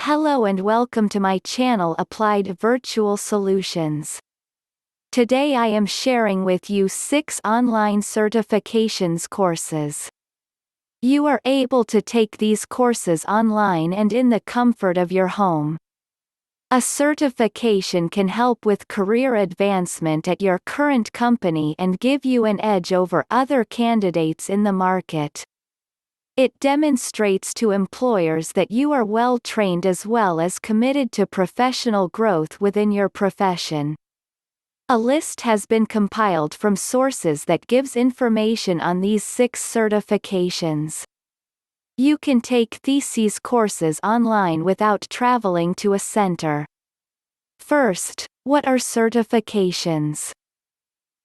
Hello and welcome to my channel Applied Virtual Solutions. Today I am sharing with you 6 online certifications courses. You are able to take these courses online and in the comfort of your home. A certification can help with career advancement at your current company and give you an edge over other candidates in the market. It demonstrates to employers that you are well trained as well as committed to professional growth within your profession. A list has been compiled from sources that gives information on these 6 certifications. You can take these courses online without traveling to a center. First, what are certifications?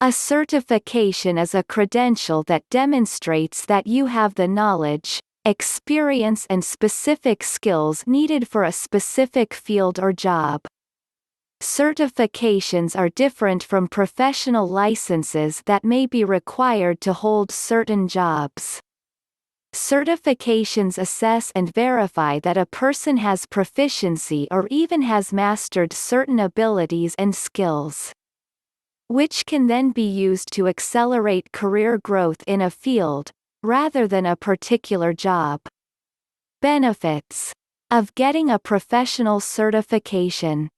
A certification is a credential that demonstrates that you have the knowledge, experience and specific skills needed for a specific field or job. Certifications are different from professional licenses that may be required to hold certain jobs. Certifications assess and verify that a person has proficiency or even has mastered certain abilities and skills, which can then be used to accelerate career growth in a field, rather than a particular job. Benefits of getting a professional certification.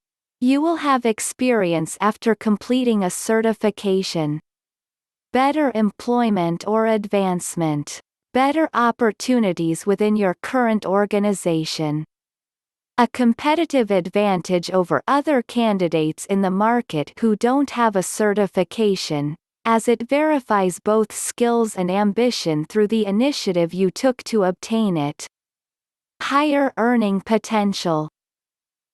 You will have experience after completing a certification. Better employment or advancement. Better opportunities within your current organization. A competitive advantage over other candidates in the market who don't have a certification, as it verifies both skills and ambition through the initiative you took to obtain it. Higher earning potential.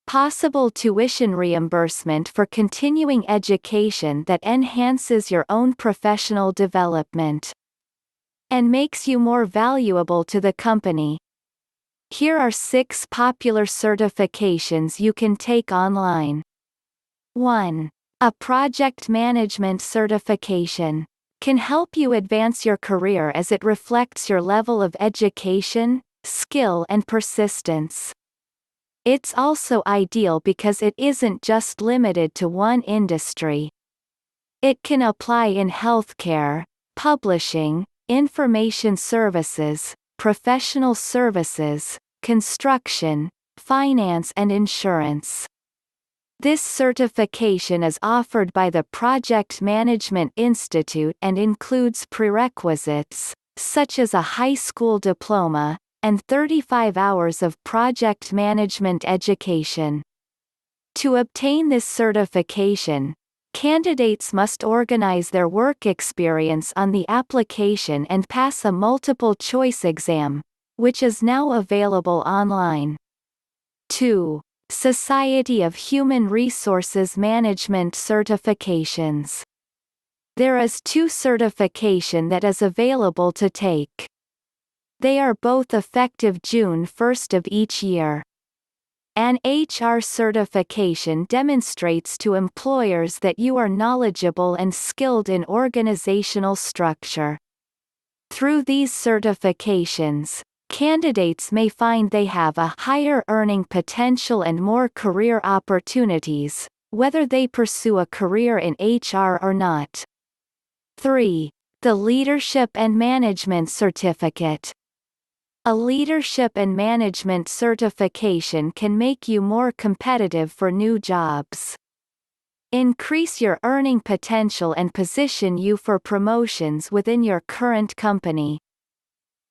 Possible tuition reimbursement for continuing education that enhances your own professional development and makes you more valuable to the company. Here are 6 popular certifications you can take online. 1. A project management certification can help you advance your career as it reflects your level of education, skill and persistence. It's also ideal because it isn't just limited to one industry. It can apply in healthcare, publishing, information services, professional services, construction, finance and insurance. This certification is offered by the Project Management Institute and includes prerequisites, such as a high school diploma, and 35 hours of project management education. To obtain this certification, candidates must organize their work experience on the application and pass a multiple-choice exam, which is now available online. 2. Society of Human Resources Management certifications. There is 2 certification that is available to take. They are both effective June 1st of each year. An HR certification demonstrates to employers that you are knowledgeable and skilled in organizational structure. Through these certifications, candidates may find they have a higher earning potential and more career opportunities, whether they pursue a career in HR or not. 3. The Leadership and Management Certificate. A leadership and management certification can make you more competitive for new jobs, increase your earning potential and position you for promotions within your current company.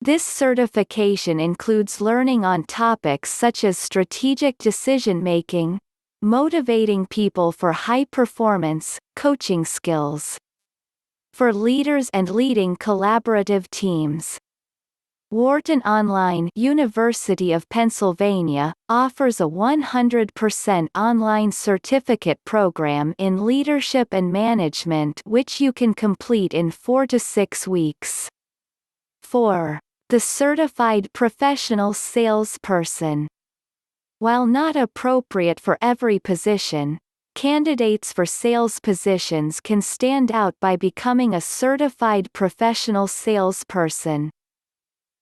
This certification includes learning on topics such as strategic decision-making, motivating people for high performance, coaching skills for leaders and leading collaborative teams. Wharton Online University of Pennsylvania offers a 100% online certificate program in leadership and management which you can complete in 4 to 6 weeks. 4. The Certified Professional Salesperson. While not appropriate for every position, candidates for sales positions can stand out by becoming a certified professional salesperson.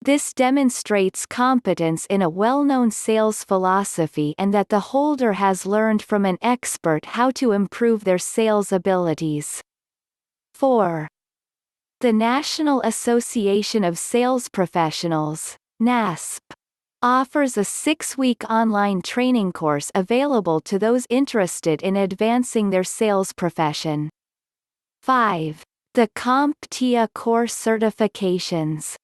This demonstrates competence in a well-known sales philosophy and that the holder has learned from an expert how to improve their sales abilities. 4. The National Association of Sales Professionals, NASP, offers a 6-week online training course available to those interested in advancing their sales profession. 5. The CompTIA Core Certifications.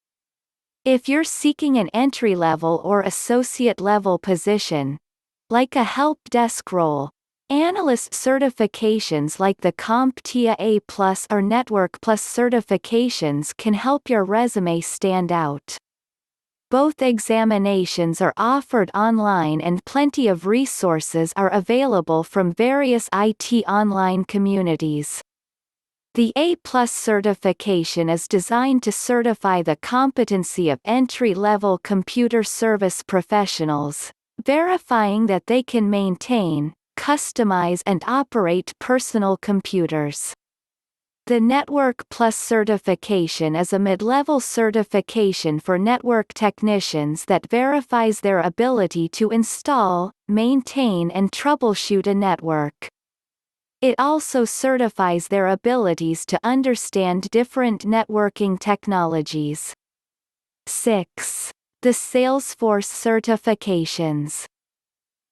If you're seeking an entry-level or associate-level position, like a help desk role, analyst certifications like the CompTIA A+ or Network Plus certifications can help your resume stand out. Both examinations are offered online and plenty of resources are available from various IT online communities. The A+ certification is designed to certify the competency of entry-level computer service professionals, verifying that they can maintain, customize and operate personal computers. The Network Plus certification is a mid-level certification for network technicians that verifies their ability to install, maintain and troubleshoot a network. It also certifies their abilities to understand different networking technologies. 6. The Salesforce certifications.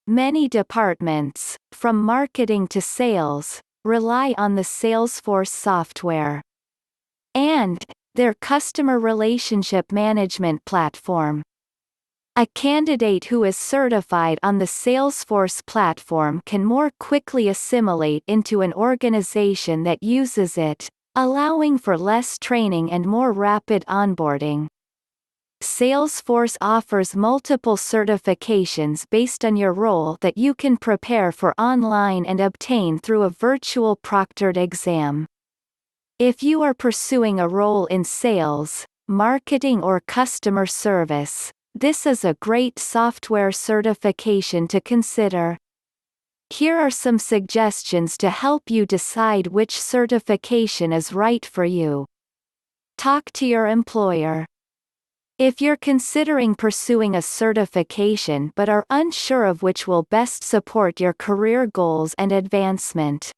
Many departments, from marketing to sales, rely on the Salesforce software and their customer relationship management platform. A candidate who is certified on the Salesforce platform can more quickly assimilate into an organization that uses it, allowing for less training and more rapid onboarding. Salesforce offers multiple certifications based on your role that you can prepare for online and obtain through a virtual proctored exam. If you are pursuing a role in sales, marketing or customer service, this is a great software certification to consider. Here are some suggestions to help you decide which certification is right for you. Talk to your employer. If you're considering pursuing a certification but are unsure of which will best support your career goals and advancement,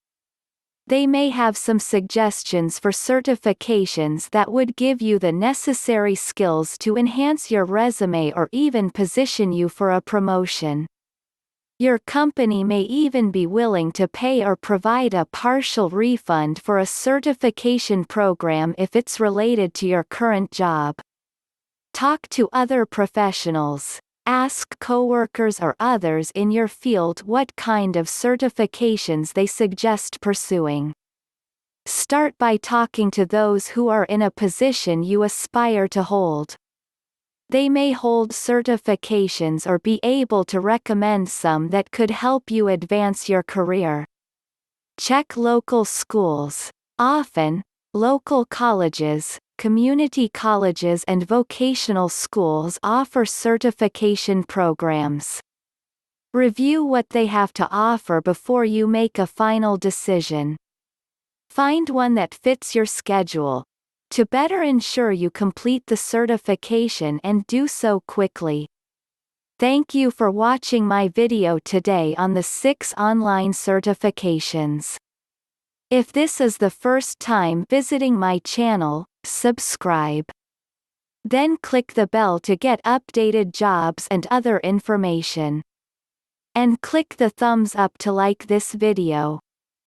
they may have some suggestions for certifications that would give you the necessary skills to enhance your resume or even position you for a promotion. Your company may even be willing to pay or provide a partial refund for a certification program if it's related to your current job. Talk to other professionals. Ask coworkers or others in your field what kind of certifications they suggest pursuing. Start by talking to those who are in a position you aspire to hold. They may hold certifications or be able to recommend some that could help you advance your career. Check local schools. Often, local colleges, community colleges and vocational schools offer certification programs. Review what they have to offer before you make a final decision. Find one that fits your schedule, to better ensure you complete the certification and do so quickly. Thank you for watching my video today on the 6 online certifications. If this is the first time visiting my channel, subscribe. Then click the bell to get updated jobs and other information. And click the thumbs up to like this video.